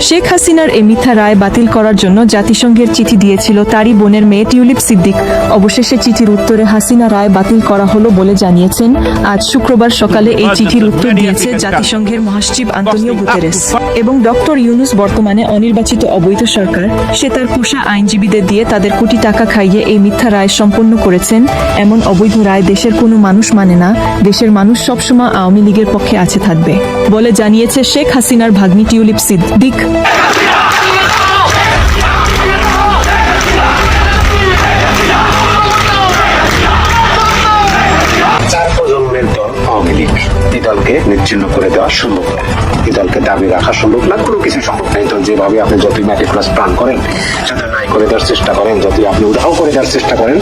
শেখ হাসিনার এই মিথ্যা রায় বাতিল করার জন্য জাতিসংঘের চিঠি দিয়েছিল তারই বোনের মেয়ে টিউলিপ সিদ্দিক। অবশেষে চিঠির উত্তরে হাসিনা রায় বাতিল করা হলো বলে জানিয়েছেন। আজ শুক্রবার সকালে এই চিঠির উত্তর দিয়েছে জাতিসংঘের মহাসচিব আন্তোনিও গুতেরেস। এবং ডক্টর ইউনুস বর্তমানে অনির্বাচিত অবৈধ সরকার, সে তার পোষা আইনজীবীদের দিয়ে তাদের কোটি টাকা খাইয়ে এই মিথ্যা রায় সম্পন্ন করেছেন। এমন অবৈধ রায় দেশের কোনো মানুষ মানে না। দেশের মানুষ সবসময় আওয়ামী লীগের পক্ষে আছে থাকবে বলে জানিয়েছে শেখ হাসিনার ভাগ্নি টিউলিপ সিদ্দিক। এই দলকে নিচ্ছিন্ন করে দেওয়া সম্ভব না, এই দলকে দাবি রাখা সম্ভব না, কোনো কিছু সম্ভব না। এই দল যেভাবে আপনি যতই ম্যাটিকুলাস প্ল্যান করেন, যাতে নাই করে দেওয়ার চেষ্টা করেন, যতই আপনি উদাহ করে দেওয়ার চেষ্টা করেন,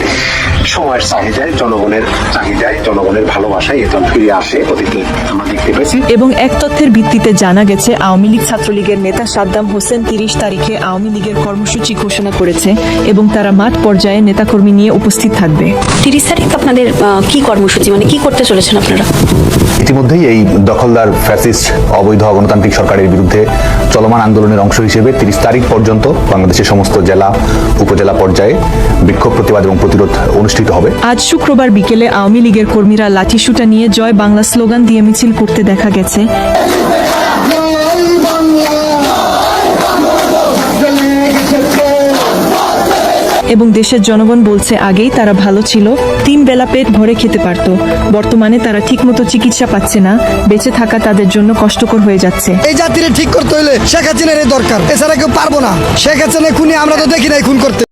সময়ের চাহিদায়, জনগণের চাহিদায়, জনগণের ভালোবাসায় এই দল ফিরে আসে। অতীতে আমরা দেখতে পেয়েছি। এবং এক তথ্যের ভিত্তিতে জানা গেছে আওয়ামী লীগ ছাত্রলীগের নেতা সাদ্দাম হোসেন 30 তারিখে আওয়ামী লীগের কর্মসূচি ঘোষণা করেছে এবং তারা মাঠ পর্যায়ে নেতাকর্মী নিয়ে উপস্থিত থাকবে। 30 তারিখ আপনাদের কি কর্মসূচি, মানে কি করতে চলেছেন আপনারা? ইতিমধ্যেই এই দখলদার ফ্যাসিস্ট অবৈধ গণতান্ত্রিক সরকারের বিরুদ্ধে চলমান আন্দোলনের অংশ হিসেবে 30 তারিখ পর্যন্ত বাংলাদেশের সমস্ত জেলা উপজেলা পর্যায়ে বিক্ষোভ প্রতিবাদ এবং প্রতিরোধ অনুষ্ঠিত হবে। আজ শুক্রবার বিকেলে আওয়ামী লীগের কর্মীরা লাঠিসুটা নিয়ে জয় বাংলা স্লোগান দিয়ে মিছিল করতে দেখা গেছে। এবং দেশের জনগণ বলছে আগেই তারা ভালো ছিল, 3 বেলা পেট ভরে খেতে পারত। বর্তমানে তারা ঠিকমতো চিকিৎসা পাচ্ছে না, বেঁচে থাকা তাদের জন্য কষ্টকর হয়ে যাচ্ছে। এই জাতিরে ঠিক করতে হলে শেখ হাসিনার দরকার, এছাড়া কেউ পারবো না। শেখ হাসিনা খুনি আমরা তো দেখি নাই খুন করতে।